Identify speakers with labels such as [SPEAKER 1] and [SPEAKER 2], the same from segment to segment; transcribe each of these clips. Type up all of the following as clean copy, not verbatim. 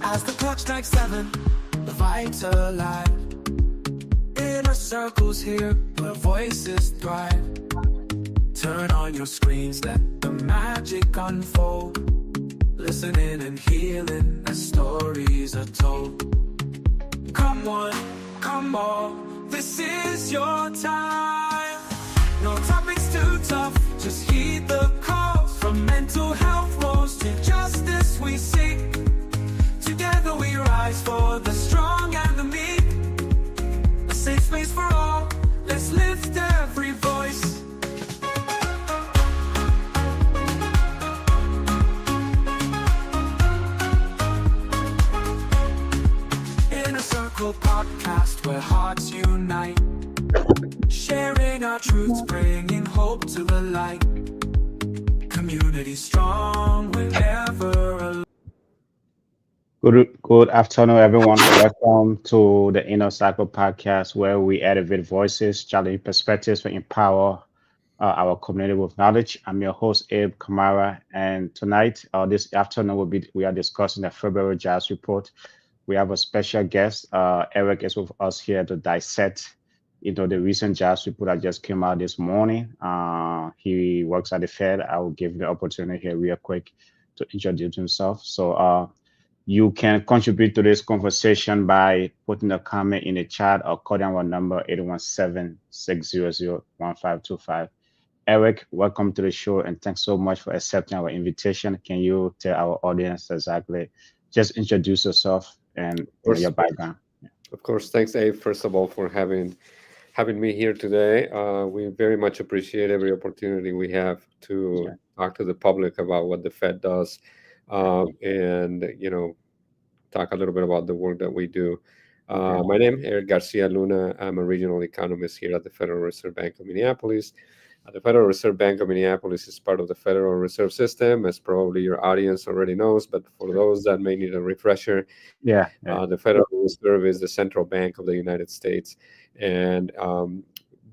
[SPEAKER 1] As the clock strikes 7, the vibes are alive. Inner circles here, where voices thrive. Turn on your screens, let the magic unfold. Listening and healing as stories are told. Come one, come all, this is your time. No topics too tough, just heed the calls. From mental health woes to justice we seek. Together we rise for the strong and the meek. A safe space for all, let's lift every voice. Inner Circle Podcast, where hearts unite. Sharing our truths, bringing hope to the light. Community strong whenever alone.
[SPEAKER 2] Good afternoon, everyone. Welcome to the Inner Cycle Podcast, where we elevate voices, challenge perspectives, and empower our community with knowledge. I'm your host, Abe Kamara, and tonight, this afternoon, we are discussing the February Jobs Report. We have a special guest. Eric is with us here to dissect, the recent jobs report that just came out this morning. He works at the Fed. I will give you the opportunity here real quick to introduce himself. So you can contribute to this conversation by putting a comment in the chat or calling our number 817-600-1525. Eric, welcome to the show, and thanks so much for accepting our invitation. Can you tell our audience exactly, just introduce yourself and your background?
[SPEAKER 3] Of course. Thanks, Abe, first of all, for having me here today. We very much appreciate every opportunity we have to talk to the public about what the Fed does, and talk a little bit about the work that we do. My name is Eric Garcia Luna. I'm a regional economist here at the Federal Reserve Bank of Minneapolis. The Federal Reserve Bank of Minneapolis is part of the Federal Reserve System, as probably your audience already knows. But for those that may need a refresher, the Federal Reserve is the central bank of the United States, and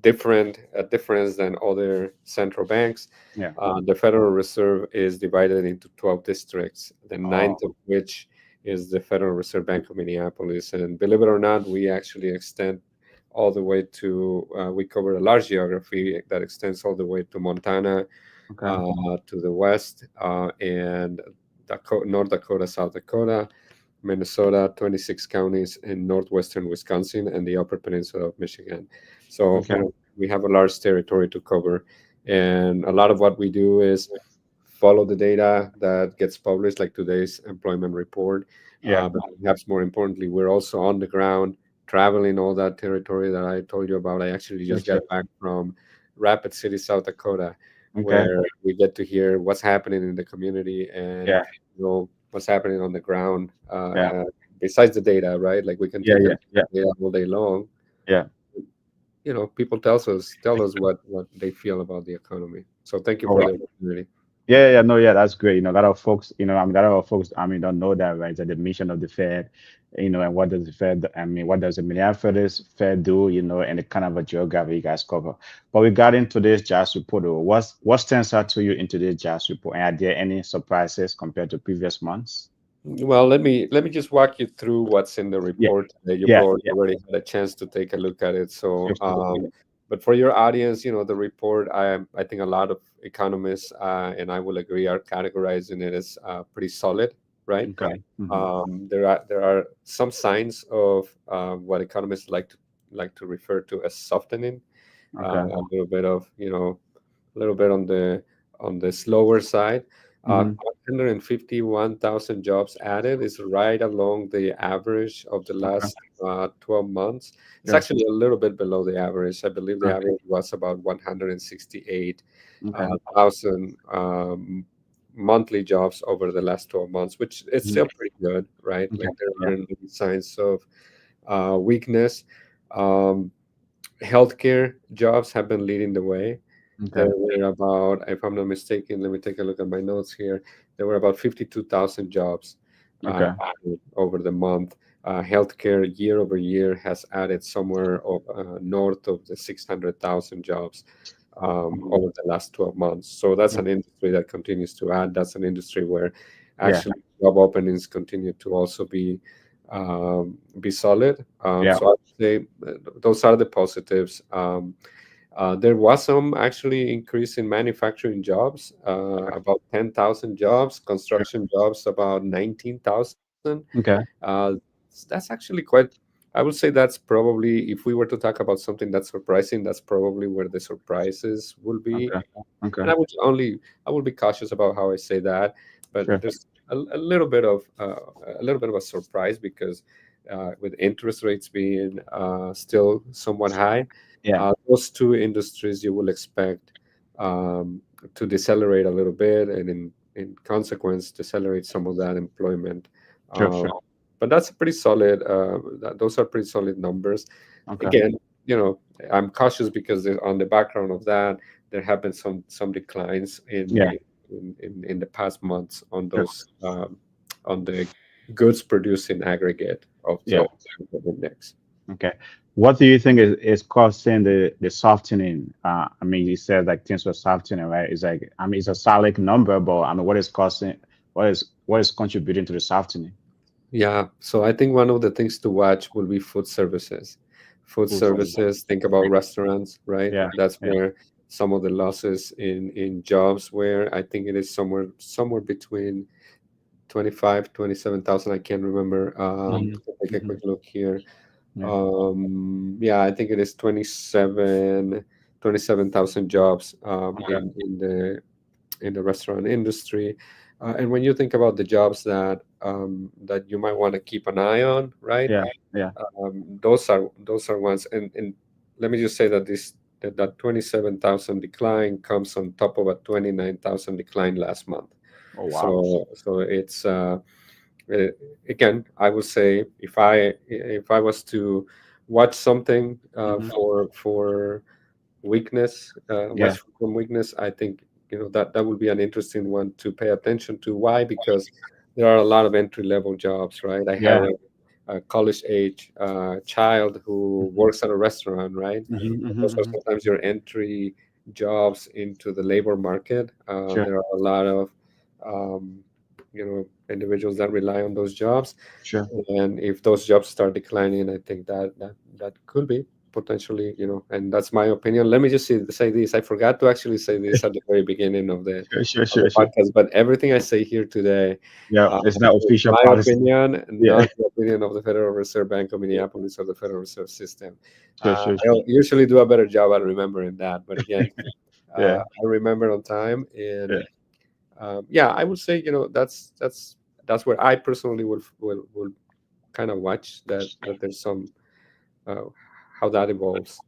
[SPEAKER 3] difference than other central banks. The Federal Reserve is divided into 12 districts, the ninth of which is the Federal Reserve Bank of Minneapolis. And believe it or not, we actually extend all the way to, we cover a large geography that extends all the way to Montana, to the west, and North Dakota, South Dakota, Minnesota, 26 counties in northwestern Wisconsin, and the Upper Peninsula of Michigan. So we have a large territory to cover. And a lot of what we do is follow the data that gets published, like today's employment report. But perhaps more importantly, we're also on the ground, traveling all that territory that I told you about. I actually just got back from Rapid City, South Dakota, where we get to hear what's happening in the community and what's happening on the ground. Besides the data, right? Like we can take data all day long. People tell us what they feel about the economy. So thank you for the opportunity.
[SPEAKER 2] That's great. A lot of folks, don't know that, right? That the mission of the Fed, and what does the Fed, what does the Minneapolis Fed do, and the kind of a geography you guys cover. But we got into this jobs report. What stands out to you in today's jobs report? And are there any surprises compared to previous months?
[SPEAKER 3] Well, let me just walk you through what's in the report. You probably already had a chance to take a look at it. So, but for your audience, the report, I think a lot of economists, and I will agree, are categorizing it as pretty solid, right? There are some signs of what economists like to refer to as softening. A little bit on the slower side. 151,000 jobs added is right along the average of the last 12 months. It's actually a little bit below the average. I believe the average was about 168,000 monthly jobs over the last 12 months, which is still pretty good, right? Like there aren't any signs of weakness. Healthcare jobs have been leading the way. There were about, if I'm not mistaken, let me take a look at my notes here. There were about 52,000 jobs over the month. Healthcare year over year has added somewhere north of the 600,000 jobs over the last 12 months. So that's an industry that continues to add. That's an industry where actually job openings continue to also be solid.
[SPEAKER 2] Yeah.
[SPEAKER 3] So I would say those are the positives. There was some actually increase in manufacturing jobs, about 10,000 jobs, construction jobs about 19,000.
[SPEAKER 2] Okay.
[SPEAKER 3] That's actually quite. I would say that's probably, if we were to talk about something that's surprising, that's probably where the surprises will be.
[SPEAKER 2] Okay. Okay.
[SPEAKER 3] And I will be cautious about how I say that, but
[SPEAKER 2] Sure.
[SPEAKER 3] there's a little bit of a surprise because with interest rates being still somewhat high,
[SPEAKER 2] Yeah.
[SPEAKER 3] those two industries you will expect to decelerate a little bit, and in consequence decelerate some of that employment.
[SPEAKER 2] Sure.
[SPEAKER 3] Uh,
[SPEAKER 2] Sure.
[SPEAKER 3] but that's a pretty solid. Those are pretty solid numbers.
[SPEAKER 2] Okay.
[SPEAKER 3] Again, I'm cautious because on the background of that, there have been some declines
[SPEAKER 2] Yeah.
[SPEAKER 3] in the past months on
[SPEAKER 2] Sure.
[SPEAKER 3] those on the goods produced in aggregate of
[SPEAKER 2] Yeah.
[SPEAKER 3] the index.
[SPEAKER 2] Okay. What do you think is causing the softening? I mean, you said like things were softening, right? It's like, I mean, it's a solid number, but I mean, what is causing, what is contributing to the softening?
[SPEAKER 3] Yeah, so I think one of the things to watch will be food services. Food
[SPEAKER 2] Food service.
[SPEAKER 3] services, think about restaurants, right?
[SPEAKER 2] Yeah.
[SPEAKER 3] That's
[SPEAKER 2] Yeah.
[SPEAKER 3] where some of the losses in jobs where I think it is somewhere between 25, 27,000. I can't remember.
[SPEAKER 2] Mhm.
[SPEAKER 3] Take a
[SPEAKER 2] Mhm.
[SPEAKER 3] quick look here.
[SPEAKER 2] Yeah.
[SPEAKER 3] Yeah, I think it is 27,000 jobs
[SPEAKER 2] Okay.
[SPEAKER 3] in the restaurant industry. And when you think about the jobs that you might want to keep an eye on, right?
[SPEAKER 2] Yeah. Yeah.
[SPEAKER 3] Those are ones. And let me just say that that 27,000 decline comes on top of a 29,000 decline last month.
[SPEAKER 2] Oh, wow.
[SPEAKER 3] So it's uh, again, I would say if I was to watch something
[SPEAKER 2] Mhm.
[SPEAKER 3] for weakness,
[SPEAKER 2] Yeah.
[SPEAKER 3] watch from weakness, I think that would be an interesting one to pay attention to. Why? Because there are a lot of entry level jobs, right? I have
[SPEAKER 2] Yeah.
[SPEAKER 3] a college age child who
[SPEAKER 2] Mhm.
[SPEAKER 3] works at a restaurant, right?
[SPEAKER 2] Mhm. Mhm.
[SPEAKER 3] Those are
[SPEAKER 2] Mhm.
[SPEAKER 3] sometimes your entry jobs into the labor market.
[SPEAKER 2] Sure.
[SPEAKER 3] There are a lot of individuals that rely on those jobs,
[SPEAKER 2] Sure.
[SPEAKER 3] and if those jobs start declining, I think that could be potentially, and that's my opinion. Let me just say this. I forgot to actually say this at the very beginning of the
[SPEAKER 2] Sure. Sure.
[SPEAKER 3] of the
[SPEAKER 2] Sure. Sure.
[SPEAKER 3] podcast, but everything I say here today
[SPEAKER 2] Yeah. It's not
[SPEAKER 3] is
[SPEAKER 2] official
[SPEAKER 3] my
[SPEAKER 2] policy.
[SPEAKER 3] opinion,
[SPEAKER 2] Yeah.
[SPEAKER 3] not the opinion of the Federal Reserve Bank of Minneapolis or the Federal Reserve System.
[SPEAKER 2] Sure. Sure.
[SPEAKER 3] I
[SPEAKER 2] Sure.
[SPEAKER 3] usually do a better job at remembering that, but again,
[SPEAKER 2] Yeah.
[SPEAKER 3] I remember on time, and
[SPEAKER 2] Yeah.
[SPEAKER 3] yeah, I would say that's where I personally will kind of watch that there's some uh, how that evolves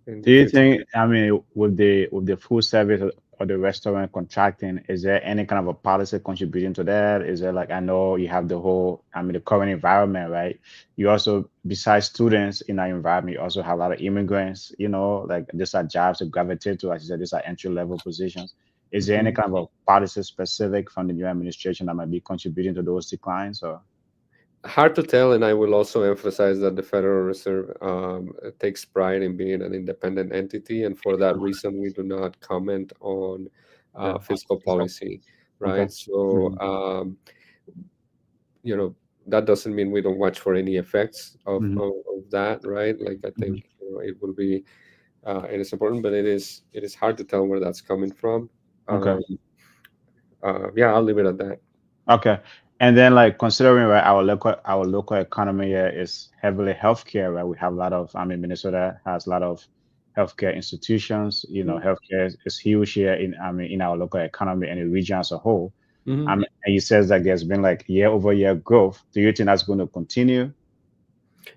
[SPEAKER 3] in
[SPEAKER 2] Do
[SPEAKER 3] the
[SPEAKER 2] you
[SPEAKER 3] future.
[SPEAKER 2] think, I mean, with the food service or the restaurant contracting, is there any kind of a policy contributing to that? Is there like, I know you have the whole, I mean, the current environment, right? You also, besides students in that environment, you also have a lot of immigrants, like these are jobs to gravitate to, as you said, these are entry level positions. Is there any
[SPEAKER 3] Mhm.
[SPEAKER 2] kind of a policy specific from the new administration that might be contributing to those declines or?
[SPEAKER 3] Hard to tell, and I will also emphasize that the Federal Reserve takes pride in being an independent entity, and for that reason, we do not comment on
[SPEAKER 2] Yeah.
[SPEAKER 3] fiscal policy,
[SPEAKER 2] Okay.
[SPEAKER 3] right? So,
[SPEAKER 2] Hmm.
[SPEAKER 3] you know, that doesn't mean we don't watch for any effects
[SPEAKER 2] Hmm.
[SPEAKER 3] of that, right? Like I
[SPEAKER 2] Hmm.
[SPEAKER 3] think it will be it is important, but it is hard to tell where that's coming from.
[SPEAKER 2] Okay.
[SPEAKER 3] Um, yeah, I'll leave it at that.
[SPEAKER 2] Okay. And then like considering right our local economy here is heavily healthcare, right? We have a lot of, I mean, Minnesota has a lot of healthcare institutions. Healthcare is huge here in, I mean, in our local economy and the region as a whole. I
[SPEAKER 3] Mhm.
[SPEAKER 2] mean, and he says that there's been like year over year growth. Do you think that's going to continue?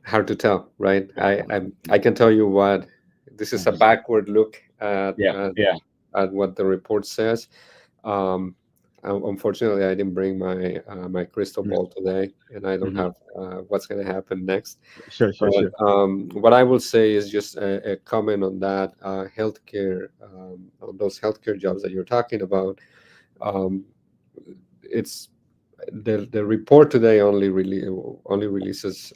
[SPEAKER 3] Hard to tell, right? I can tell you what this is a
[SPEAKER 2] Mhm.
[SPEAKER 3] backward look
[SPEAKER 2] Yeah. Yeah.
[SPEAKER 3] at what the report says. Um, Unfortunately, I didn't bring my crystal ball today, and I don't
[SPEAKER 2] Mm-hmm.
[SPEAKER 3] have what's going to happen next.
[SPEAKER 2] Sure. Sure.
[SPEAKER 3] But
[SPEAKER 2] Sure.
[SPEAKER 3] what I will say is just a comment on that healthcare, on those healthcare jobs that you're talking about. Um, it's the report today only releases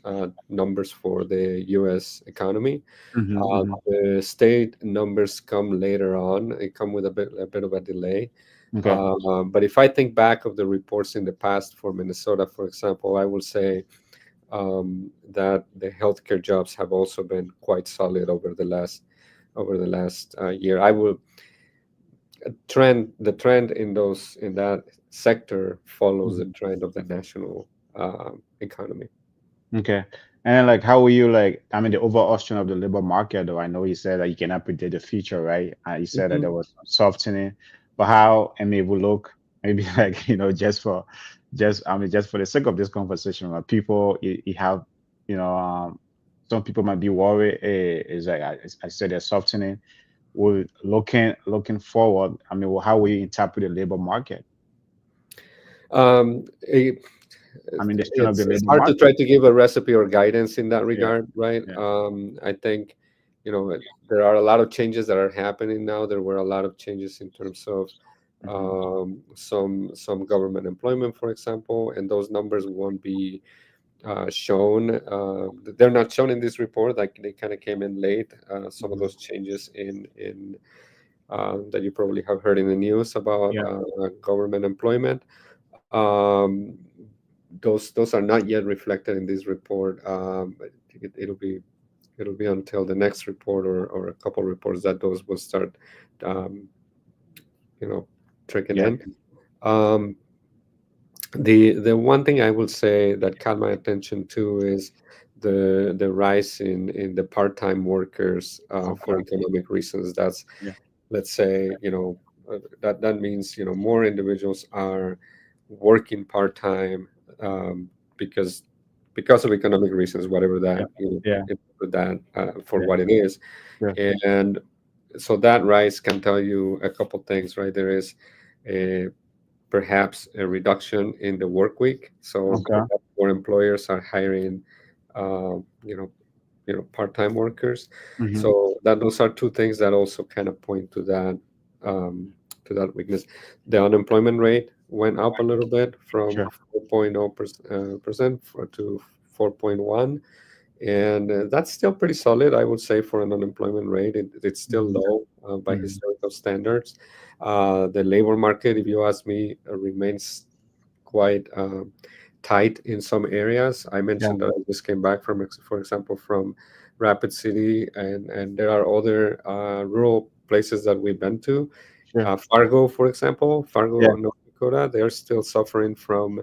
[SPEAKER 3] numbers for the U.S. economy.
[SPEAKER 2] Mm-hmm. Mm-hmm.
[SPEAKER 3] The state numbers come later on. They come with a bit of a delay.
[SPEAKER 2] Okay.
[SPEAKER 3] But if I think back of the reports in the past for Minnesota, for example, I will say that the healthcare jobs have also been quite solid over the last year. I will trend the trend in that sector follows the
[SPEAKER 2] Mhm.
[SPEAKER 3] trend of the national economy.
[SPEAKER 2] Okay. And like, how will you like? I mean, the overall strength of the labor market, though. I know you said that you cannot predict the future, right? You said that there
[SPEAKER 3] Mhm.
[SPEAKER 2] was some softening, but how? I mean, we look maybe like just for the sake of this conversation, like people you have, you know, some people might be worried. Is like I said, they're softening. We're looking forward. I mean, well, how will you interpret the labor market?
[SPEAKER 3] It,
[SPEAKER 2] I mean, the strength of the
[SPEAKER 3] it's
[SPEAKER 2] labor
[SPEAKER 3] hard to try
[SPEAKER 2] market.
[SPEAKER 3] to give a recipe or guidance in that
[SPEAKER 2] Yeah.
[SPEAKER 3] regard, right?
[SPEAKER 2] Yeah.
[SPEAKER 3] I think, there are a lot of changes that are happening now. There were a lot of changes in terms of
[SPEAKER 2] Hmm.
[SPEAKER 3] some government employment, for example, and those numbers won't be shown. They're not shown in this report. Like they kind of came in late. Some of
[SPEAKER 2] Hmm.
[SPEAKER 3] those changes in that you probably have heard in the news about
[SPEAKER 2] Yeah.
[SPEAKER 3] government employment. Um, those are not yet reflected in this report. It'll be until the next report or a couple reports that those will start, um, you know, trickling
[SPEAKER 2] Yeah.
[SPEAKER 3] in. Um, the one thing I will say that caught my attention too is the rise in the part-time workers for
[SPEAKER 2] Okay.
[SPEAKER 3] economic reasons. That's,
[SPEAKER 2] Yeah.
[SPEAKER 3] let's say, that means more individuals are working part-time, because of economic reasons, whatever
[SPEAKER 2] Yeah.
[SPEAKER 3] that,
[SPEAKER 2] Yeah.
[SPEAKER 3] interpret that for
[SPEAKER 2] Yeah.
[SPEAKER 3] what it is.
[SPEAKER 2] Yeah.
[SPEAKER 3] And so that rise can tell you a couple things, right? There is a perhaps a reduction in the work week, so
[SPEAKER 2] Okay.
[SPEAKER 3] perhaps more employers are hiring uh, you know part-time workers.
[SPEAKER 2] Hmm.
[SPEAKER 3] So that those are two things that also kind of point um, to that weakness. The unemployment rate went up a little bit from
[SPEAKER 2] Sure.
[SPEAKER 3] 4.0% to 4.1, and that's still pretty solid, I would say, for an unemployment rate. It's still
[SPEAKER 2] Hmm.
[SPEAKER 3] low by
[SPEAKER 2] Hmm.
[SPEAKER 3] historical standards. The labor market, if you ask me, remains quite tight in some areas. I
[SPEAKER 2] Yeah.
[SPEAKER 3] mentioned that I just came back from, for example, from Rapid City, and there are other rural places that we've been to.
[SPEAKER 2] Sure.
[SPEAKER 3] Fargo, for example,
[SPEAKER 2] Yeah.
[SPEAKER 3] Fargo, North Dakota, they're still suffering from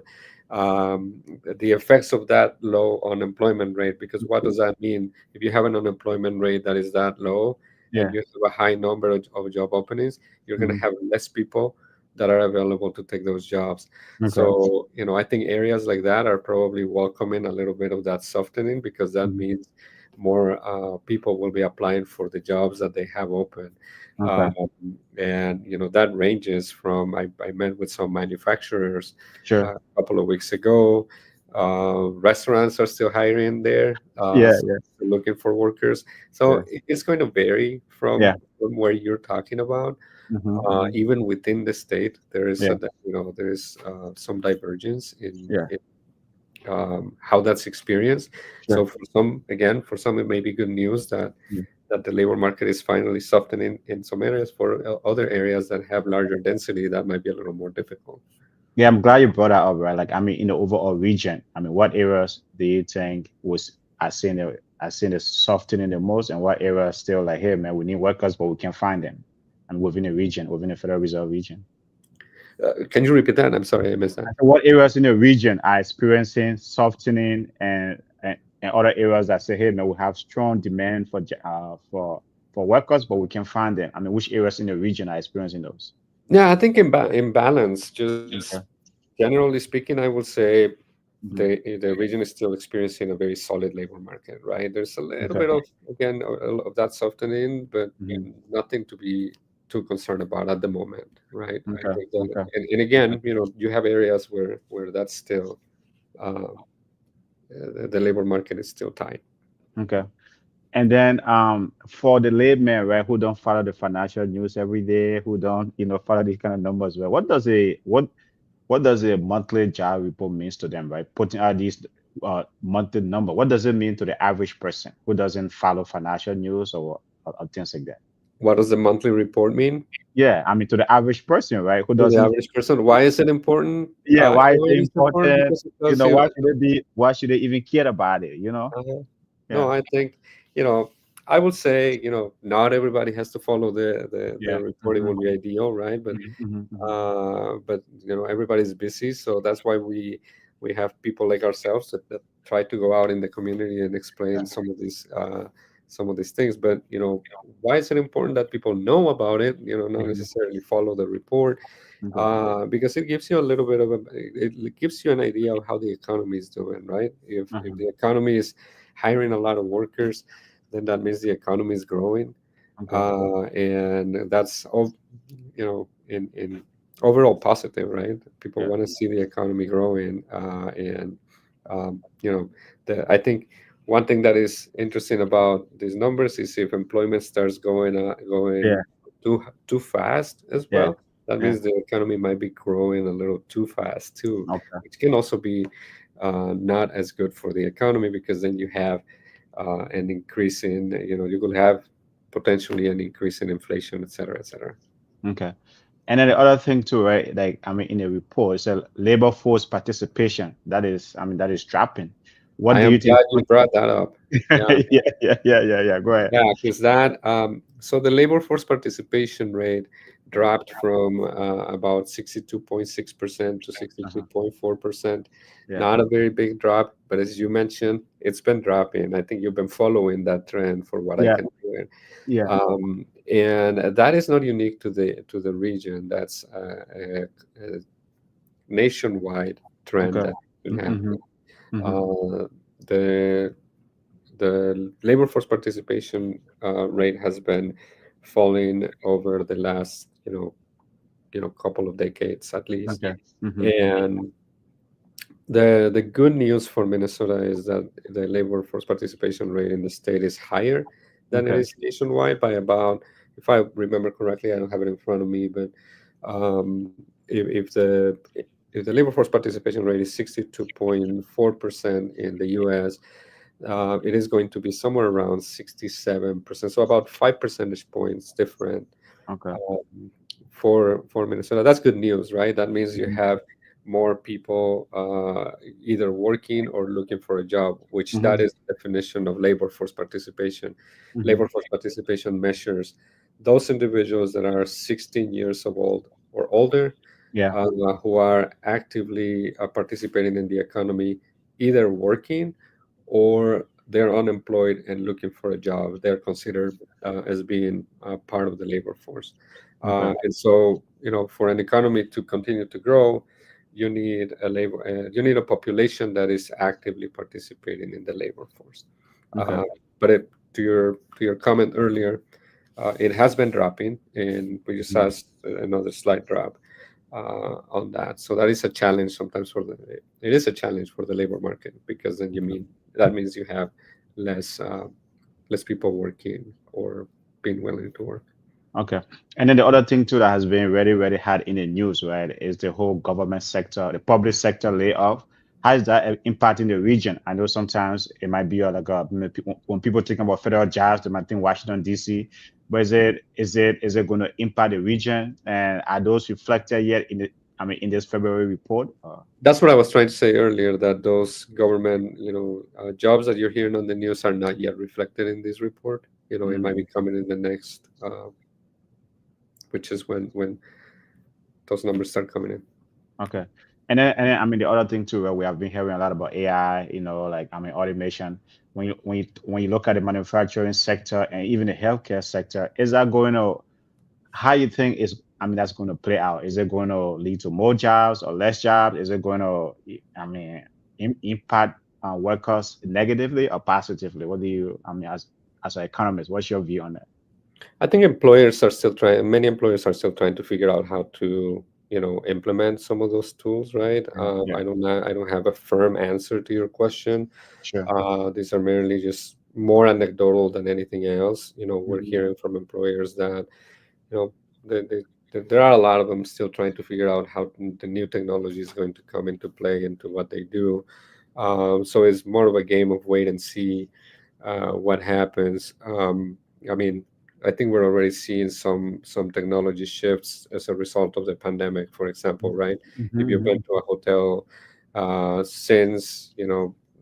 [SPEAKER 3] the effects of that low unemployment rate. Because what does that mean? If you have an unemployment rate that is that low and
[SPEAKER 2] Yeah.
[SPEAKER 3] you have a high number of job openings, you're going
[SPEAKER 2] Hmm.
[SPEAKER 3] to have less people that are available to take those jobs.
[SPEAKER 2] Okay.
[SPEAKER 3] So, I think areas like that are probably welcoming a little bit of that softening, because that
[SPEAKER 2] Hmm.
[SPEAKER 3] means more people will be applying for the jobs that they have open.
[SPEAKER 2] Okay.
[SPEAKER 3] Um, and that ranges from, I met with some manufacturers
[SPEAKER 2] Sure.
[SPEAKER 3] a couple of weeks ago. Restaurants are still hiring there,
[SPEAKER 2] Yeah.
[SPEAKER 3] so
[SPEAKER 2] Yeah.
[SPEAKER 3] they're looking for workers. So
[SPEAKER 2] Yeah.
[SPEAKER 3] it's going to vary
[SPEAKER 2] Yeah.
[SPEAKER 3] from where you're talking about.
[SPEAKER 2] Hmm. Hmm.
[SPEAKER 3] Even within the state, there is
[SPEAKER 2] Yeah.
[SPEAKER 3] some divergence
[SPEAKER 2] Yeah.
[SPEAKER 3] in how that's experienced.
[SPEAKER 2] Sure.
[SPEAKER 3] So for some, it may be good news
[SPEAKER 2] Mm.
[SPEAKER 3] that the labor market is finally softening in some areas. For other areas that have larger density, that might be a little more difficult.
[SPEAKER 2] Yeah. I'm glad you brought that up, right? Like, I mean, in the overall region, I mean, what areas do you think are seeing the softening the most, and what areas still like, hey, man, we need workers, but we can't find them, and within the region, within the Federal Reserve region?
[SPEAKER 3] Can you repeat that? I'm sorry, I missed that.
[SPEAKER 2] So what areas in the region are experiencing softening, and other areas that say, hey, man, we have strong demand for workers, but we can find them? I mean, which areas in the region are experiencing those?
[SPEAKER 3] Yeah, I think in balance, just
[SPEAKER 2] Okay.
[SPEAKER 3] generally speaking, I would say
[SPEAKER 2] Hmm.
[SPEAKER 3] the region is still experiencing a very solid labor market, right? There's a little
[SPEAKER 2] Okay.
[SPEAKER 3] bit of, again, of that softening, but
[SPEAKER 2] Hmm.
[SPEAKER 3] nothing to be too concerned about at the moment, right? I
[SPEAKER 2] Okay.
[SPEAKER 3] think that,
[SPEAKER 2] Okay.
[SPEAKER 3] and
[SPEAKER 2] Okay.
[SPEAKER 3] again, you have areas where that's still uh, the labor market is still tight.
[SPEAKER 2] Okay. And then for the layman, right, who don't follow the financial news every day, who don't, follow these kind of numbers, well, what does a monthly job report means to them, right? Putting out these monthly number. What does it mean to the average person who doesn't follow financial news or things like that?
[SPEAKER 3] What does the monthly report mean?
[SPEAKER 2] Yeah, I mean to the average person, right, who
[SPEAKER 3] To the
[SPEAKER 2] doesn't.
[SPEAKER 3] average person. Why is it important?
[SPEAKER 2] Yeah, why is
[SPEAKER 3] It
[SPEAKER 2] it
[SPEAKER 3] is important
[SPEAKER 2] important?
[SPEAKER 3] because it tells you.
[SPEAKER 2] Why should they be? Why should they even care about it?
[SPEAKER 3] uh, no,
[SPEAKER 2] Yeah,
[SPEAKER 3] I think, I would say, not everybody has to follow the
[SPEAKER 2] yeah.
[SPEAKER 3] report. It
[SPEAKER 2] Hmm.
[SPEAKER 3] would be ideal, right? But
[SPEAKER 2] Hmm. Hmm.
[SPEAKER 3] everybody's busy, so that's why we have people like ourselves that try to go out in the community and explain some of these things. But why is it important that people know about it? Not
[SPEAKER 2] Hmm.
[SPEAKER 3] necessarily follow the report,
[SPEAKER 2] Okay.
[SPEAKER 3] because it gives you a little bit of it gives you an idea of how the economy is doing, right? If
[SPEAKER 2] Uh-huh.
[SPEAKER 3] the economy is hiring a lot of workers, then that means the economy is growing,
[SPEAKER 2] Okay.
[SPEAKER 3] and that's all, in overall positive, right? People
[SPEAKER 2] Yeah.
[SPEAKER 3] want to see the economy growing, and I think one thing that is interesting about these numbers is if employment starts
[SPEAKER 2] Yeah.
[SPEAKER 3] going too fast as
[SPEAKER 2] Yeah.
[SPEAKER 3] well, that
[SPEAKER 2] Yeah.
[SPEAKER 3] means the economy might be growing a little too fast too,
[SPEAKER 2] Okay.
[SPEAKER 3] which can also be not as good for the economy, because then you have an increase in, you could have potentially an increase in inflation, et cetera, et cetera.
[SPEAKER 2] Okay. And then the other thing too, right? Like, I mean, in the report, it's a labor force participation. That is dropping. What
[SPEAKER 3] I
[SPEAKER 2] do
[SPEAKER 3] am
[SPEAKER 2] you think?
[SPEAKER 3] glad you brought that up. Yeah,
[SPEAKER 2] Yeah, yeah, yeah, yeah, yeah. Go ahead.
[SPEAKER 3] yeah, because so the labor force participation rate
[SPEAKER 2] Yeah.
[SPEAKER 3] dropped from about 62.6% to
[SPEAKER 2] Uh-huh.
[SPEAKER 3] 62.4%.
[SPEAKER 2] Yeah.
[SPEAKER 3] Not a very big drop, but as you mentioned, it's been dropping. I think you've been following that trend for what I
[SPEAKER 2] Yeah.
[SPEAKER 3] can do.
[SPEAKER 2] Yeah.
[SPEAKER 3] And that is not unique to the region. That's a nationwide trend
[SPEAKER 2] Okay.
[SPEAKER 3] that's been
[SPEAKER 2] Mm-hmm.
[SPEAKER 3] happening.
[SPEAKER 2] Mm-hmm.
[SPEAKER 3] Uh, the the labor force participation rate has been falling over the last couple of decades at least.
[SPEAKER 2] Okay. Mm-hmm.
[SPEAKER 3] And the good news for Minnesota is that the labor force participation rate in the state is higher than it
[SPEAKER 2] Okay.
[SPEAKER 3] is nationwide by about, if I remember correctly, I don't have it in front of me, but if the labor force participation rate is 62.4% in the U.S., it is going to be somewhere around 67%, so about 5 percentage points different
[SPEAKER 2] Okay.
[SPEAKER 3] um, for Minnesota. That's good news, right? That means you
[SPEAKER 2] Mm-hmm.
[SPEAKER 3] have more people either working or looking for a job, which
[SPEAKER 2] Mm-hmm.
[SPEAKER 3] that is the definition of labor force participation.
[SPEAKER 2] Mm-hmm.
[SPEAKER 3] Labor force participation measures those individuals that are 16 years of old or older,
[SPEAKER 2] Yeah.
[SPEAKER 3] who are actively participating in the economy, either working or they're unemployed and looking for a job. They're considered as being part of the labor force.
[SPEAKER 2] Okay.
[SPEAKER 3] And so, for an economy to continue to grow, you need a population that is actively participating in the labor force.
[SPEAKER 2] Okay.
[SPEAKER 3] To your comment earlier, it has been dropping, and we just
[SPEAKER 2] Mhm.
[SPEAKER 3] saw another slight drop on that. So that is a challenge sometimes it is a challenge for the labor market, because then that means you have less less people working or being willing to work.
[SPEAKER 2] Okay. And then the other thing too that has been very, very hard in the news, right, is the whole government sector, the public sector layoff. How is that impacting the region? I know sometimes it might be like when people think about federal jobs, they might think Washington D.C. But is it going to impact the region? And are those reflected yet in this February report?
[SPEAKER 3] That's what I was trying to say earlier, that those government jobs that you're hearing on the news are not yet reflected in this report. It
[SPEAKER 2] Mhm.
[SPEAKER 3] might be coming in the next, which is when those numbers start coming in.
[SPEAKER 2] Okay. And then I mean the other thing too, we have been hearing a lot about AI, like automation. When you look at the manufacturing sector and even the healthcare sector, is that going to how you think is that's going to play out? Is it going to lead to more jobs or less jobs? Is it going to impact workers negatively or positively? What do you as an economist, what's your view on that?
[SPEAKER 3] I think many employers are still trying to figure out how to, implement some of those tools, right?
[SPEAKER 2] Yeah, yeah,
[SPEAKER 3] I don't have a firm answer to your question.
[SPEAKER 2] sure.
[SPEAKER 3] These are merely just more anecdotal than anything else. We're
[SPEAKER 2] Mhm.
[SPEAKER 3] hearing from employers that, you know, there are a lot of them still trying to figure out how the new technology is going to come into play into what they do. So it's more of a game of wait and see what happens. I mean, I think we're already seeing some technology shifts as a result of the pandemic, for example, right? If you've been
[SPEAKER 2] Mm-hmm.
[SPEAKER 3] to a hotel since,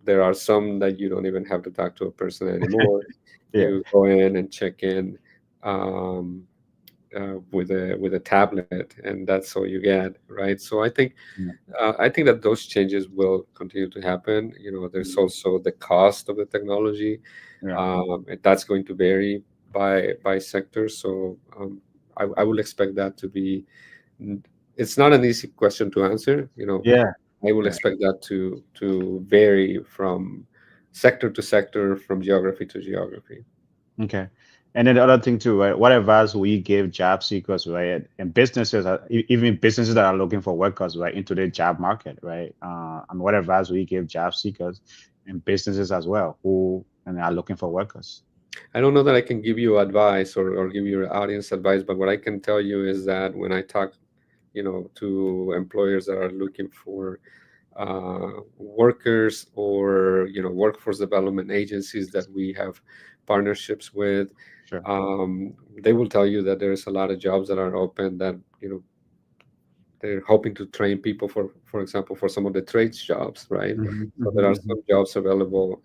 [SPEAKER 3] there are some that you don't even have to talk to a person anymore.
[SPEAKER 2] Yeah.
[SPEAKER 3] You go in and check in um, with a tablet, and that's all you get, right? So
[SPEAKER 2] Yeah.
[SPEAKER 3] I think that those changes will continue to happen. There's also the cost of the technology,
[SPEAKER 2] Yeah.
[SPEAKER 3] and that's going to vary by sector. So I will expect that to be. It's not an easy question to answer.
[SPEAKER 2] Yeah.
[SPEAKER 3] I will
[SPEAKER 2] Yeah.
[SPEAKER 3] expect that to vary from sector to sector, from geography to geography.
[SPEAKER 2] Okay. And then the other thing too, right? What advice will you give job seekers, right? And businesses, even businesses that are looking for workers, right, into the job market, right? And what advice will you give job seekers and businesses as well who and are looking for workers?
[SPEAKER 3] I don't know that I can give you advice or give your audience advice, but what I can tell you is that when I talk, to employers that are looking for workers, or workforce development agencies that we have partnerships with,
[SPEAKER 2] Sure.
[SPEAKER 3] they will tell you that there's a lot of jobs that are open, that they're hoping to train people for example, for some of the trades jobs, right?
[SPEAKER 2] Hmm.
[SPEAKER 3] So there are
[SPEAKER 2] Hmm.
[SPEAKER 3] some jobs available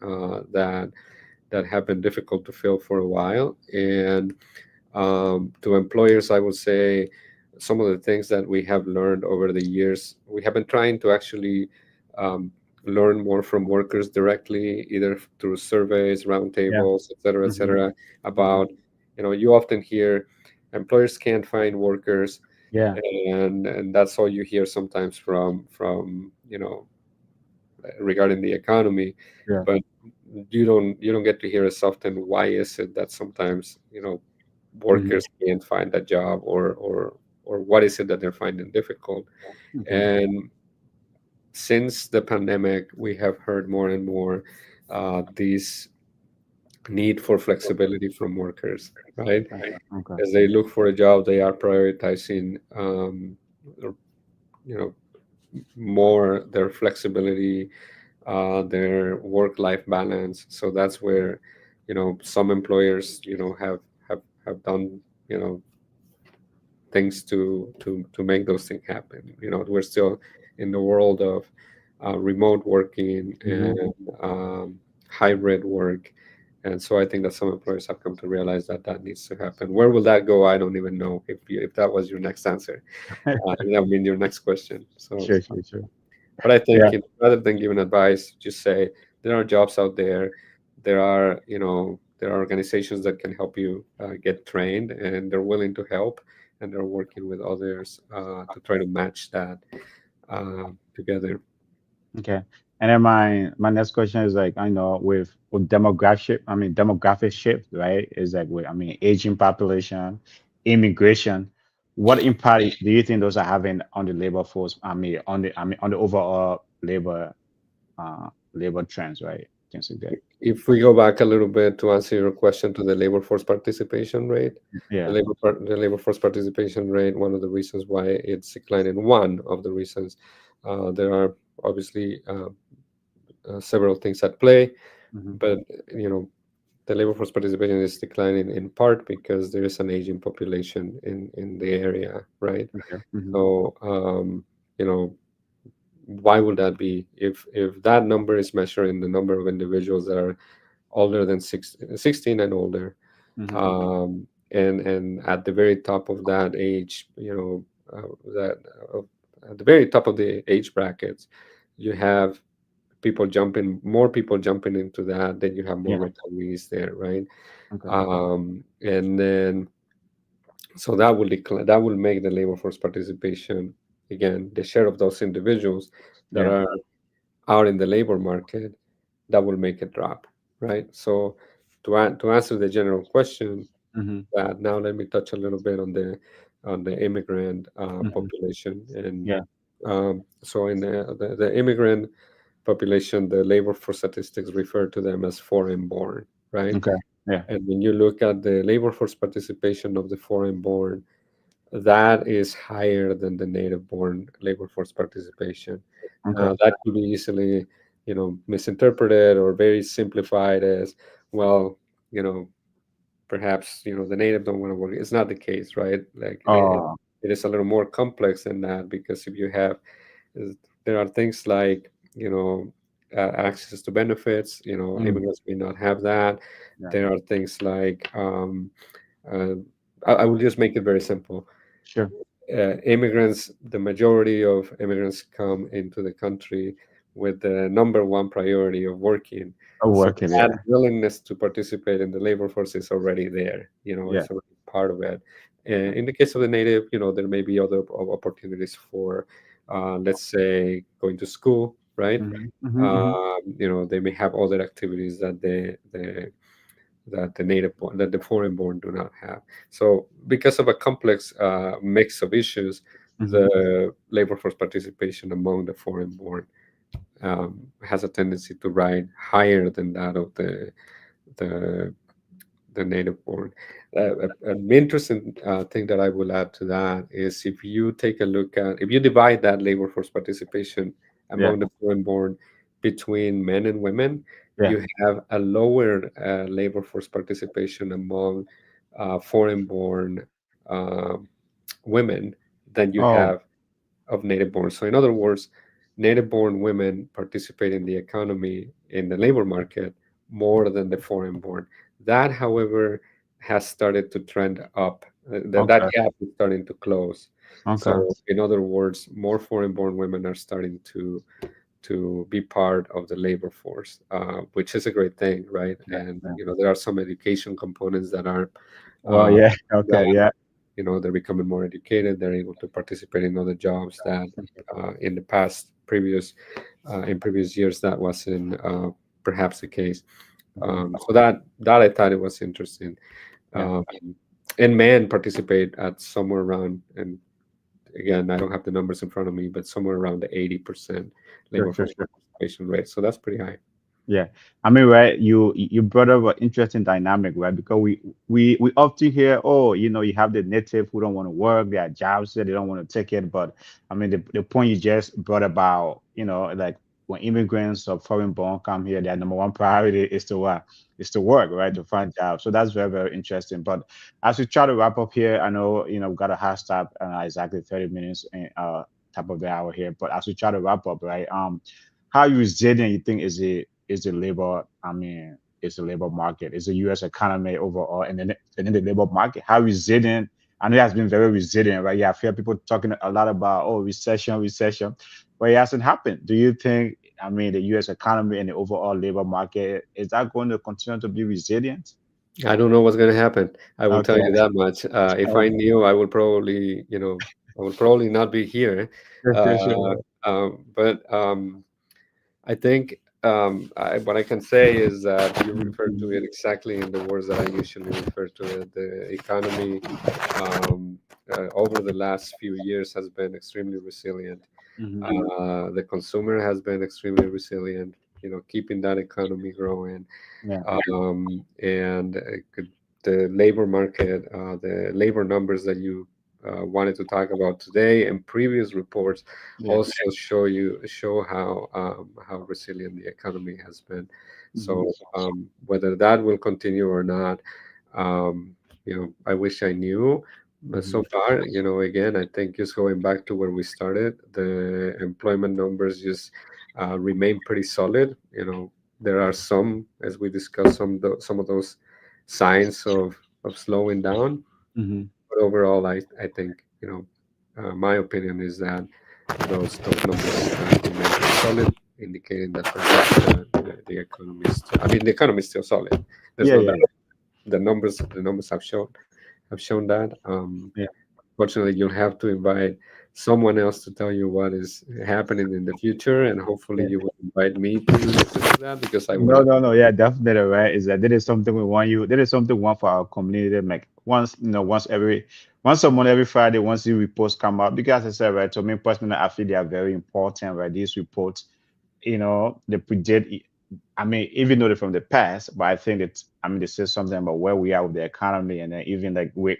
[SPEAKER 3] that have been difficult to fill for a while. And to employers, I would say some of the things that we have learned over the years, we have been trying to actually um, learn more from workers directly, either through surveys,
[SPEAKER 2] Yeah.
[SPEAKER 3] roundtables, et
[SPEAKER 2] Hmm.
[SPEAKER 3] cetera,
[SPEAKER 2] Hmm.
[SPEAKER 3] about, you often hear employers can't find workers,
[SPEAKER 2] Yeah.
[SPEAKER 3] and that's all you hear sometimes from regarding the economy.
[SPEAKER 2] Yeah.
[SPEAKER 3] But you don't get to hear as often, why is it that sometimes
[SPEAKER 2] Hmm.
[SPEAKER 3] workers can't find a job, or what is it that they're finding difficult.
[SPEAKER 2] Okay.
[SPEAKER 3] And since the pandemic, we have heard more and more this need for flexibility from workers, right?
[SPEAKER 2] Okay. Okay.
[SPEAKER 3] As they look for a job, they are prioritizing you know more their flexibility, their work-life balance. So that's where, some employers, have done, things to make those things happen. We're still in the world of remote working
[SPEAKER 2] Hmm.
[SPEAKER 3] and hybrid work. And so I think that some employers have come to realize that that needs to happen. Where will that go? I don't even know if that was your next answer. I mean, your next question. So,
[SPEAKER 2] Sure. Sure. Sure.
[SPEAKER 3] but I think,
[SPEAKER 2] Yeah.
[SPEAKER 3] rather than giving advice, just say there are jobs out there. There are organizations that can help you get trained, and they're willing to help, and they're working with others to try to match that together.
[SPEAKER 2] Okay. And then my next question is like, I know with demographic, I mean demographic shift, right? Is like with, I mean, aging population, immigration. What impact do you think those are having on the labor force? On the overall labor trends, right? Things like that.
[SPEAKER 3] If we go back a little bit to answer your question to the labor force participation rate,
[SPEAKER 2] Yeah.
[SPEAKER 3] the labor force participation rate, one of the reasons why it's declining, one of the reasons, there are obviously several things at play,
[SPEAKER 2] Hmm.
[SPEAKER 3] but you know the labor force participation is declining in part because there is an aging population in the area, right?
[SPEAKER 2] Okay. Hmm.
[SPEAKER 3] So you know why would that be? If that number is measuring the number of individuals that are older than 16 and older,
[SPEAKER 2] Hmm.
[SPEAKER 3] and at the very top of that age, that uh, at the very top of the age brackets, you have more people jumping into that, then you have more
[SPEAKER 2] Yeah.
[SPEAKER 3] retirees there, right?
[SPEAKER 2] Okay.
[SPEAKER 3] And then so that will make the labor force participation, again, the share of those individuals that
[SPEAKER 2] Yeah.
[SPEAKER 3] are out in the labor market, that will make it drop, right? So to answer the general question,
[SPEAKER 2] Hmm.
[SPEAKER 3] that now let me touch a little bit on the immigrant
[SPEAKER 2] Hmm.
[SPEAKER 3] population. And
[SPEAKER 2] Yeah.
[SPEAKER 3] so in the immigrant population, the labor force statistics refer to them as foreign born, right?
[SPEAKER 2] Okay. Yeah.
[SPEAKER 3] And when you look at the labor force participation of the foreign born, that is higher than the native born labor force participation.
[SPEAKER 2] Okay.
[SPEAKER 3] That could be easily, misinterpreted or very simplified as, well, you know, perhaps the native don't want to work. It's not the case, right? Like
[SPEAKER 2] Oh,
[SPEAKER 3] it is a little more complex than that, because if you have is- there are things like access to benefits.
[SPEAKER 2] mm,
[SPEAKER 3] Immigrants may not have that.
[SPEAKER 2] yeah,
[SPEAKER 3] There are things like uh, I will just make it very simple.
[SPEAKER 2] sure.
[SPEAKER 3] Immigrants, the majority of immigrants come into the country with the number one priority of working.
[SPEAKER 2] Oh,
[SPEAKER 3] So
[SPEAKER 2] working,
[SPEAKER 3] that
[SPEAKER 2] yeah,
[SPEAKER 3] willingness to participate in the labor force is already there.
[SPEAKER 2] yeah.
[SPEAKER 3] It's already part of it. In the case of the native, there may be other opportunities for, let's say, going to school, right?
[SPEAKER 2] Hmm, hmm.
[SPEAKER 3] They may have other activities that the native born, that the foreign born do not have. So because of a complex mix of issues,
[SPEAKER 2] Hmm.
[SPEAKER 3] the labor force participation among the foreign born has a tendency to ride higher than that of the the native born. An interesting thing that I will add to that is, if you take a look at, if you divide that labor force participation
[SPEAKER 2] Yeah,
[SPEAKER 3] among the foreign born between men and women,
[SPEAKER 2] yeah.
[SPEAKER 3] you have a lower labor force participation among foreign born women than you have
[SPEAKER 2] Oh,
[SPEAKER 3] of native born. So, in other words, native born women participate in the economy, in the labor market, more than the foreign born. That, however, has started to trend up. That
[SPEAKER 2] okay,
[SPEAKER 3] gap is starting to close.
[SPEAKER 2] okay.
[SPEAKER 3] So, in other words, more foreign born women are starting to be part of the labor force, which is a great thing, right?
[SPEAKER 2] Yeah,
[SPEAKER 3] And
[SPEAKER 2] yeah.
[SPEAKER 3] there are some education components that are
[SPEAKER 2] Well,
[SPEAKER 3] uh,
[SPEAKER 2] yeah, okay, yeah.
[SPEAKER 3] they're becoming more educated. They're able to participate in other jobs that in the past previous in previous years that wasn't perhaps the case. So that I thought it was interesting.
[SPEAKER 2] Yeah,
[SPEAKER 3] um, and men participate at somewhere around, and again, I don't have the numbers in front of me, but somewhere around the 80%
[SPEAKER 2] sure,
[SPEAKER 3] labor
[SPEAKER 2] sure,
[SPEAKER 3] force
[SPEAKER 2] sure.
[SPEAKER 3] participation rate. So that's pretty high.
[SPEAKER 2] Yeah, I mean, right? You brought up an interesting dynamic, right? Because we often hear, oh, you have the native who don't want to work, their jobs, they don't want to take it. But I mean, the point you just brought about, like when immigrants or foreign born come here, their number one priority is to what? Is to work, right? To find jobs. So that's very, very interesting. But as we try to wrap up here, I know we've got a hard stop, exactly 30 minutes, top of the hour here. But as we try to wrap up, right? How resilient you think is the labor, I mean, is the labor market, is the US economy overall, and then the labor market, how resilient? I know it has been very resilient, right? Yeah, I hear people talking a lot about, oh, recession, recession, but it hasn't happened. Do you think, I mean, the US economy and the overall labor market, is that going to continue to be resilient?
[SPEAKER 3] I don't know what's going to happen. I will tell
[SPEAKER 2] Okay.
[SPEAKER 3] you that much. If I knew, I would probably, I would probably not be here.
[SPEAKER 2] Sure,
[SPEAKER 3] Uh,
[SPEAKER 2] sure, sure.
[SPEAKER 3] but I think what I can say is that you refer to
[SPEAKER 2] Mhm,
[SPEAKER 3] it exactly in the words that I usually refer to it. The economy um, over the last few years has been extremely resilient.
[SPEAKER 2] mhm,
[SPEAKER 3] The consumer has been extremely resilient, keeping that economy growing.
[SPEAKER 2] yeah,
[SPEAKER 3] And the labor market, the labor numbers that you wanted to talk about today and previous reports
[SPEAKER 2] yeah.
[SPEAKER 3] also show how resilient the economy has been.
[SPEAKER 2] Mhm,
[SPEAKER 3] So whether that will continue or not, I wish I knew. But
[SPEAKER 2] mhm,
[SPEAKER 3] so far, again, I think just going back to where we started, the employment numbers just remain pretty solid. There are some, as we discussed, some of those signs of slowing down,
[SPEAKER 2] mhm,
[SPEAKER 3] but overall, I think my opinion is that those numbers remain pretty solid, indicating that perhaps the economy is I mean, the economy is still solid. There's
[SPEAKER 2] yeah,
[SPEAKER 3] no
[SPEAKER 2] yeah,
[SPEAKER 3] doubt. The numbers have shown that.
[SPEAKER 2] yeah.
[SPEAKER 3] Fortunately, you'll have to invite someone else to tell you what is happening in the future, and hopefully,
[SPEAKER 2] Yeah.
[SPEAKER 3] you will invite me to do that, because I will
[SPEAKER 2] No,
[SPEAKER 3] not.
[SPEAKER 2] no, no. Yeah, definitely, right. Is that is something we want you. That is something we want for our community. Like once a month, every Friday, once the reports come out. Because I said, right, to me personally, I feel they are very important, right? These reports, they predict. I mean, even though they're from the past, but I think that I mean, they say something about where we are with the economy, and then even like we,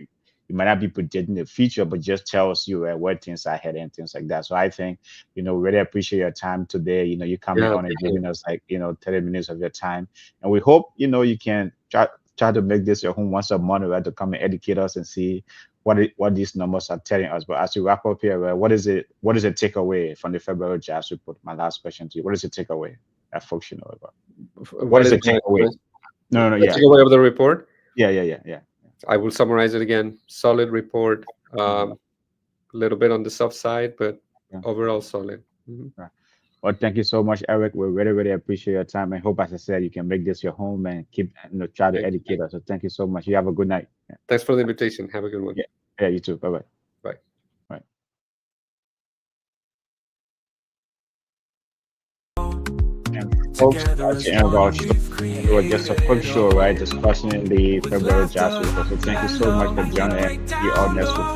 [SPEAKER 2] it might not be predicting the future, but just tells you where things are heading and things like that. So I think really appreciate your time today. You coming
[SPEAKER 3] Yeah,
[SPEAKER 2] on and giving us like 30 minutes of your time, and we hope you can try. try to make this your home once a month, right? To come and educate us and see what these numbers are telling us. But as we wrap up here, right, what is it takeaway from the February jobs report? My last question to you: what is the takeaway that folks should know about? What is the takeaway? No,
[SPEAKER 3] yeah. Takeaway of the report.
[SPEAKER 2] Yeah.
[SPEAKER 3] I will summarize it again. Solid report. A little bit on the soft side, but overall solid.
[SPEAKER 2] Right. Well, thank you so much, Eric. We really appreciate your time, and hope, as I said, you can make this your home and keep try to educate us. So thank you so much. You have a good night.
[SPEAKER 3] Thanks for the invitation. Have a good one.
[SPEAKER 2] Yeah, you too. Bye. Folks, it was just a quick show, right? Discussing the February jobs report. So thank you so much for joining. See you all next week.